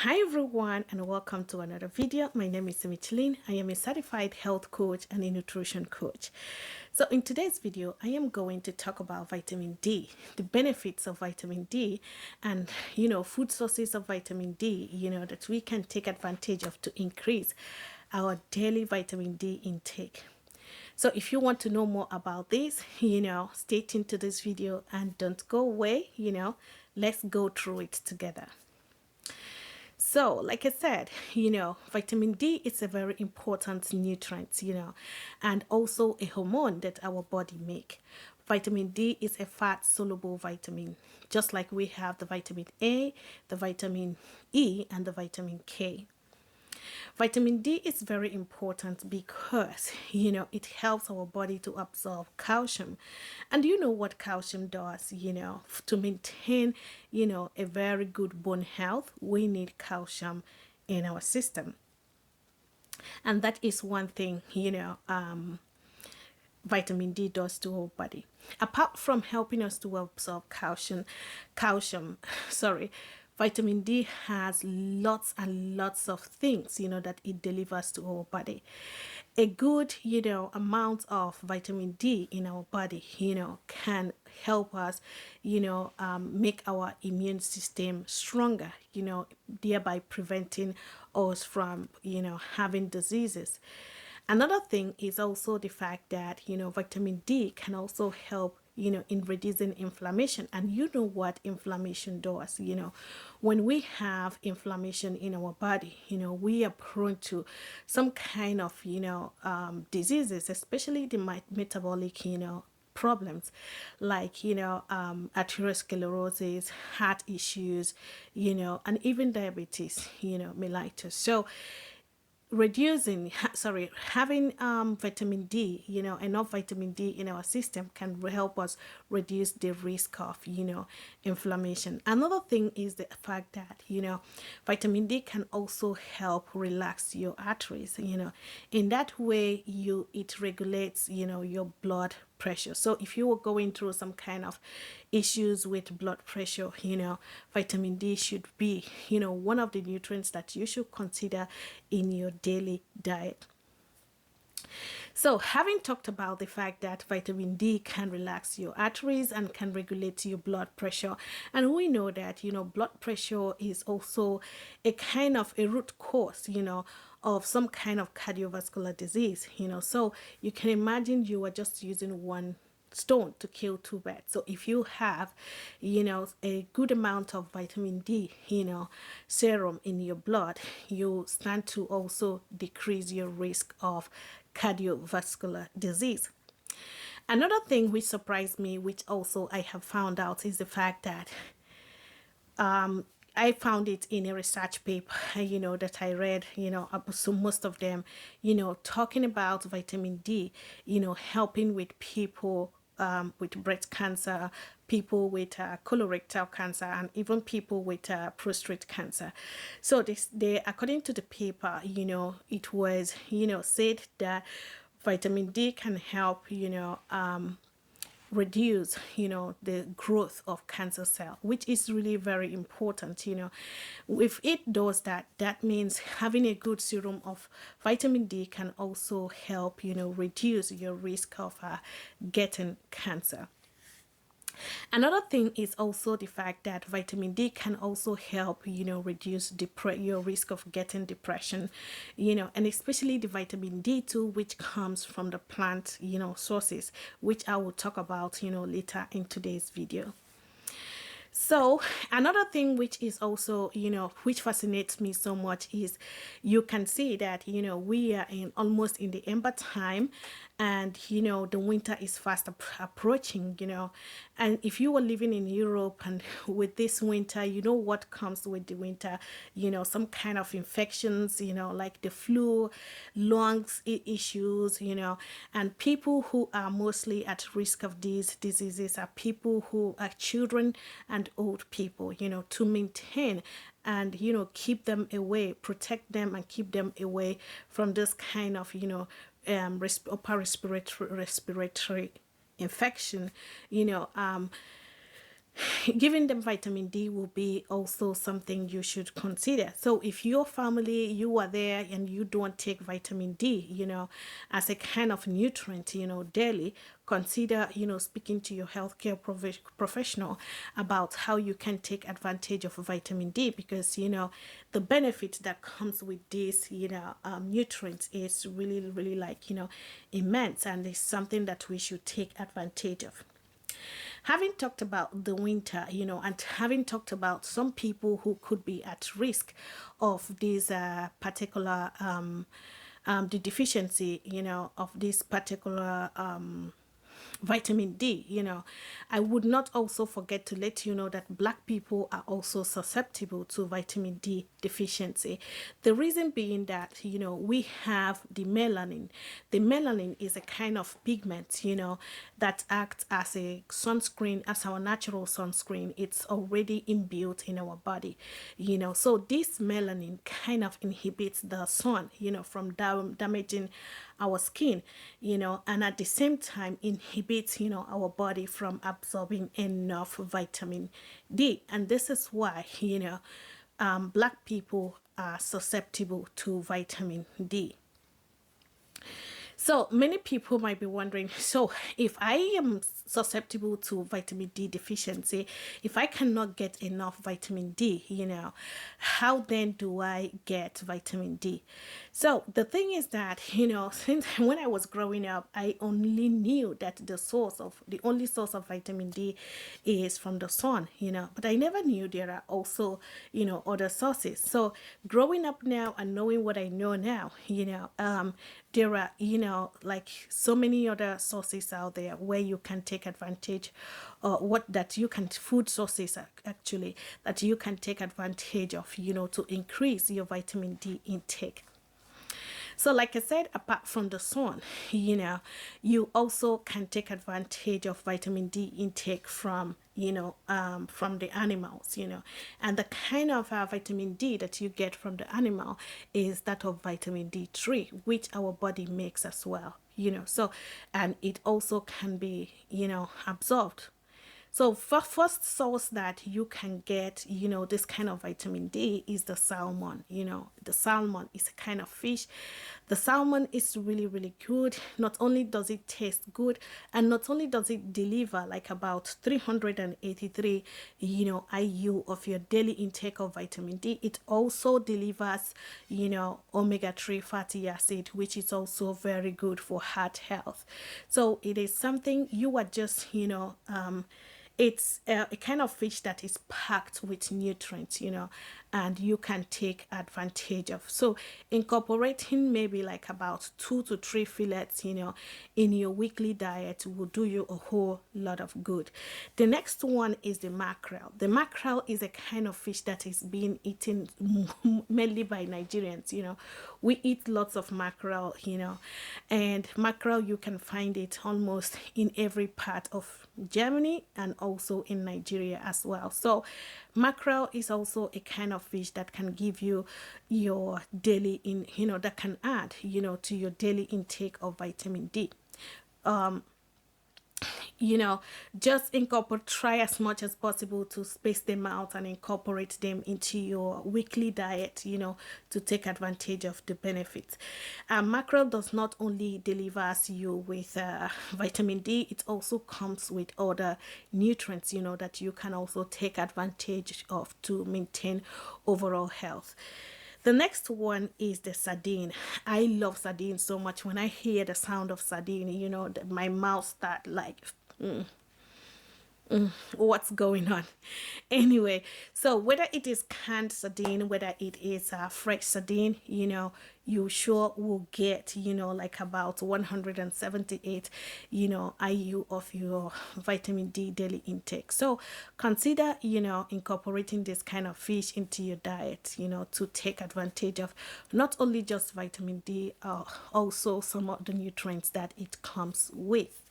Hi everyone and welcome to another video. My name is Michelin. I am a certified health coach and a nutrition coach. So in today's video, I am going to talk about vitamin D, the benefits of vitamin D and food sources of vitamin D, that we can take advantage of to increase our daily vitamin D intake. So if you want to know more about this, stay tuned to this video and don't go away, let's go through it together. So, like I said, vitamin D is a very important nutrient, and also a hormone that our body make. Vitamin D is a fat soluble vitamin, just like we have the vitamin A, the vitamin E, and the vitamin K. Vitamin D is very important because, it helps our body to absorb calcium. And you know what calcium does, to maintain, a very good bone health, we need calcium in our system. And that is one thing, vitamin D does to our body. Apart from helping us to absorb calcium, sorry, vitamin D has lots and lots of things, that it delivers to our body. A good, amount of vitamin D in our body, can help us, make our immune system stronger, thereby preventing us from, having diseases. Another thing is also the fact that, vitamin D can also help, in reducing inflammation. And you know what inflammation does, when we have inflammation in our body, we are prone to some kind of, diseases, especially the metabolic, problems like arteriosclerosis, heart issues, and even diabetes, mellitus. So having vitamin D, enough vitamin D in our system can help us reduce the risk of, inflammation. Another thing is the fact that, vitamin D can also help relax your arteries, in that way it regulates, your blood pressure. So if you were going through some kind of issues with blood pressure, vitamin D should be, one of the nutrients that you should consider in your daily diet. So, having talked about the fact that vitamin D can relax your arteries and can regulate your blood pressure, and we know that, blood pressure is also a kind of a root cause, of some kind of cardiovascular disease, so you can imagine you are just using one stone to kill two birds. So if you have, a good amount of vitamin D, serum in your blood, you stand to also decrease your risk of cardiovascular disease. Another thing which surprised me, which also I have found out, is the fact that I found it in a research paper, that I read, so most of them, talking about vitamin D, helping with people with breast cancer, people with colorectal cancer, and even people with prostate cancer. So according to the paper, it was, said that vitamin D can help, reduce, the growth of cancer cell, which is really very important. If it does that, that means having a good serum of vitamin D can also help, reduce your risk of getting cancer. Another thing is also the fact that vitamin D can also help, reduce your risk of getting depression, and especially the vitamin D2, which comes from the plant, sources, which I will talk about, later in today's video. So another thing which is also, which fascinates me so much is you can see that, we are almost in the ember time, and, the winter is fast approaching, and if you were living in Europe and with this winter, what comes with the winter, some kind of infections, like the flu, lungs issues, and people who are mostly at risk of these diseases are people who are children and old people, to maintain and, keep them away, protect them and keep them away from this kind of, upper respiratory infection, giving them vitamin D will be also something you should consider. So if your family, you are there and you don't take vitamin D, as a kind of nutrient, daily, consider, speaking to your healthcare professional about how you can take advantage of vitamin D, because, the benefit that comes with this, nutrients is really, really like, immense, and it's something that we should take advantage of. Having talked about the winter, and having talked about some people who could be at risk of this particular the deficiency, of this particular vitamin D, I would not also forget to let you know that black people are also susceptible to vitamin D deficiency. The reason being that, we have the melanin. The melanin is a kind of pigment, that acts as a sunscreen, as our natural sunscreen. It's already inbuilt in our body, so this melanin kind of inhibits the sun, from damaging our skin, and at the same time inhibits, our body from absorbing enough vitamin D. And this is why, black people are susceptible to vitamin D. So many people might be wondering, so if I am susceptible to vitamin D deficiency, if I cannot get enough vitamin D, how then do I get vitamin D? So the thing is that, since when I was growing up, I only knew that the only source of vitamin D is from the sun, but I never knew there are also, other sources. So growing up now and knowing what I know now, there are, like so many other sources out there where you can take advantage, food sources actually, that you can take advantage of, to increase your vitamin D intake. So, like I said, apart from the sun, you also can take advantage of vitamin D intake from the animals, and the kind of vitamin D that you get from the animal is that of vitamin D3, which our body makes as well, so, and it also can be, absorbed. So first source that you can get, this kind of vitamin D is the salmon. The salmon is a kind of fish. The salmon is really, really good. Not only does it taste good, and not only does it deliver like about 383, IU of your daily intake of vitamin D, it also delivers, omega-3 fatty acid, which is also very good for heart health. So it is something you are just, it's a kind of fish that is packed with nutrients, and you can take advantage of. So incorporating maybe like about 2 to 3 fillets, in your weekly diet will do you a whole lot of good. The next one is the mackerel. The mackerel is a kind of fish that is being eaten mainly by Nigerians. We eat lots of mackerel, and mackerel, you can find it almost in every part of Germany and also in Nigeria as well. So mackerel is also a kind of fish that can give you your daily that can add, to your daily intake of vitamin D. you know, just incorporate, try as much as possible to space them out and incorporate them into your weekly diet, to take advantage of the benefits. Mackerel does not only delivers you with vitamin D, it also comes with other nutrients, that you can also take advantage of to maintain overall health. The next one is the sardine. I love sardine so much. When I hear the sound of sardine, my mouth start like, what's going on. Anyway, so whether it is canned sardine, whether it is fresh sardine, you sure will get, like about 178, IU of your vitamin D daily intake. So consider, incorporating this kind of fish into your diet, to take advantage of not only just vitamin D, also some of the nutrients that it comes with.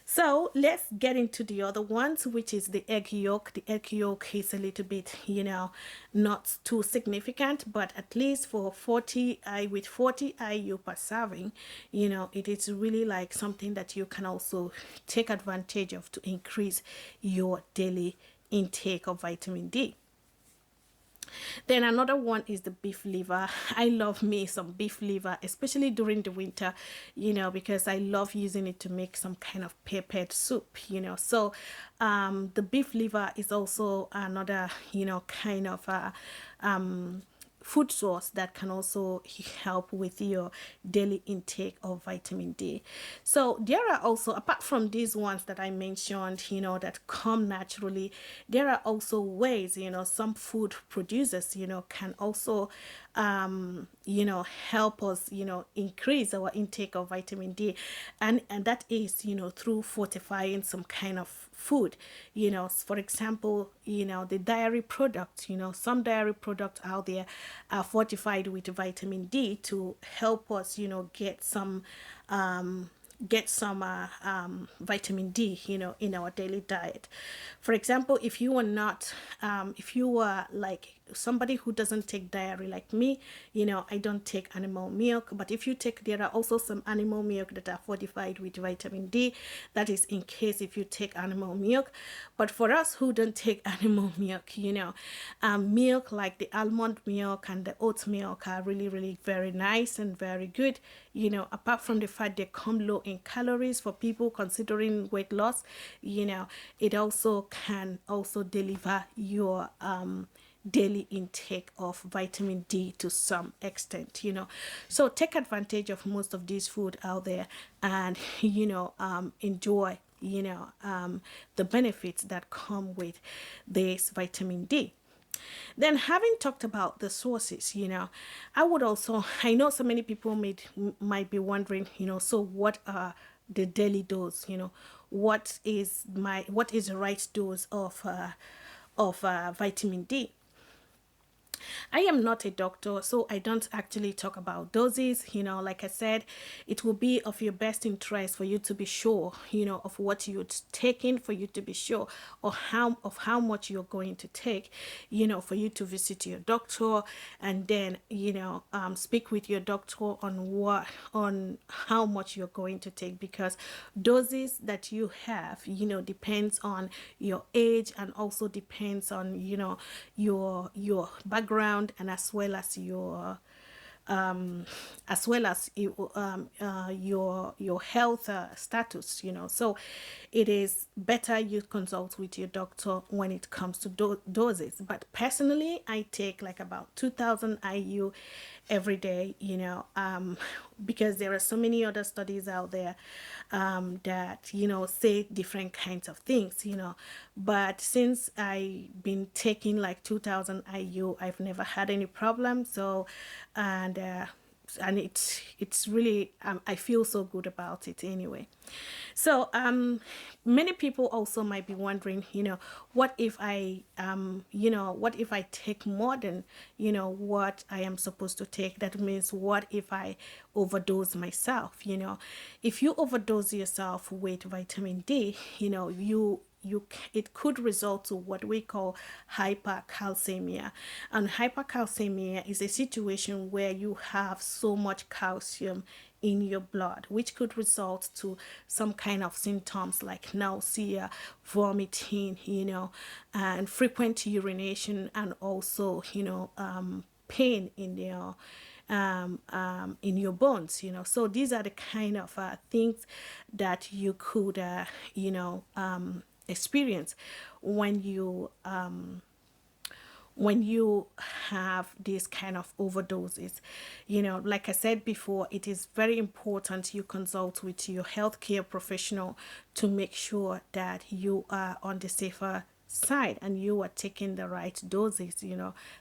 So let's get into the other ones, which is the egg yolk. The egg yolk is a little bit, not too significant, but at least for 40 I with 40 IU per serving, it is really like something that you can also take advantage of to increase your daily intake of vitamin D. Then another one is the beef liver. I love me some beef liver, especially during the winter, because I love using it to make some kind of peppered soup. So the beef liver is also another, kind of food source that can also help with your daily intake of vitamin D. So there are also, apart from these ones that I mentioned, that come naturally, there are also ways, some food producers, can also help us, increase our intake of vitamin D. And that is, through fortifying some kind of food. For example, the dairy products, some dairy products out there are fortified with vitamin D to help us, get some vitamin D, in our daily diet. For example, if you are like somebody who doesn't take dairy like me, I don't take animal milk, but if you take, there are also some animal milk that are fortified with vitamin D. That is in case if you take animal milk. But for us who don't take animal milk, milk like the almond milk and the oat milk are really, really very nice and very good. Apart from the fact they come low in calories for people considering weight loss, it also can also deliver your daily intake of vitamin D to some extent. So take advantage of most of these food out there and, enjoy, the benefits that come with this vitamin D. Then, having talked about the sources, I know so many people might be wondering, so what are the daily dose? What is the right dose of vitamin D? I am not a doctor, so I don't actually talk about doses. Like I said, it will be of your best interest for you to be sure, of what you're taking, for you to be sure of how much you're going to take, for you to visit your doctor and then, speak with your doctor on how much you're going to take, because doses that you have, depends on your age and also depends on, your background and as well as your health status. So it is better you consult with your doctor when it comes to doses. But personally, I take like about 2000 IU every day, because there are so many other studies out there that say different kinds of things. But since I've been taking like 2000 IU, I've never had any problem. So and it's really, I feel so good about it anyway. So many people also might be wondering, what if what if I take more than what I am supposed to take? That means, what if I overdose myself? If you overdose yourself with vitamin D, it could result to what we call hypercalcemia. And hypercalcemia is a situation where you have so much calcium in your blood, which could result to some kind of symptoms like nausea, vomiting, and frequent urination, and also, pain in your bones. So these are the kind of things that you could, experience when you have these kind of overdoses. Like I said before, it is very important you consult with your healthcare professional to make sure that you are on the safer side and you are taking the right doses,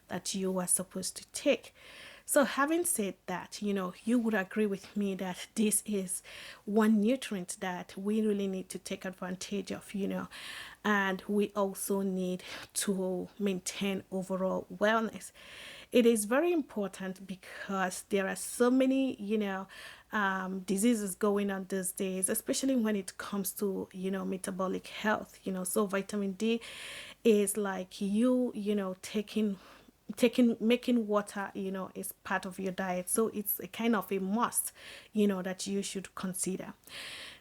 that you are supposed to take. So, having said that, you would agree with me that this is one nutrient that we really need to take advantage of, and we also need to maintain overall wellness. It is very important because there are so many, diseases going on these days, especially when it comes to, metabolic health. So vitamin D is like making water, is part of your diet. So it's a kind of a must, that you should consider.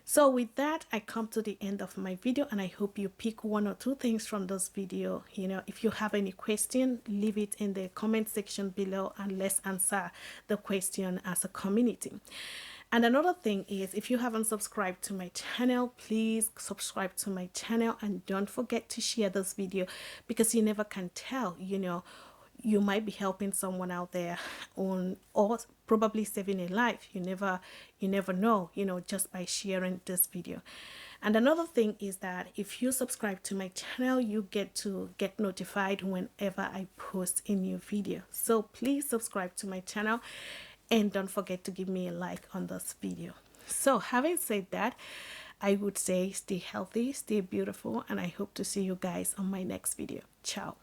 So with that, I come to the end of my video, and I hope you pick one or two things from this video. If you have any question, leave it in the comment section below, and let's answer the question as a community. And another thing is, if you haven't subscribed to my channel, please subscribe to my channel, and don't forget to share this video, because you never can tell, you might be helping someone out there or probably saving a life. You never know, just by sharing this video. And another thing is that if you subscribe to my channel, you get notified whenever I post a new video. So please subscribe to my channel, and don't forget to give me a like on this video. So having said that, I would say stay healthy, stay beautiful, and I hope to see you guys on my next video. Ciao.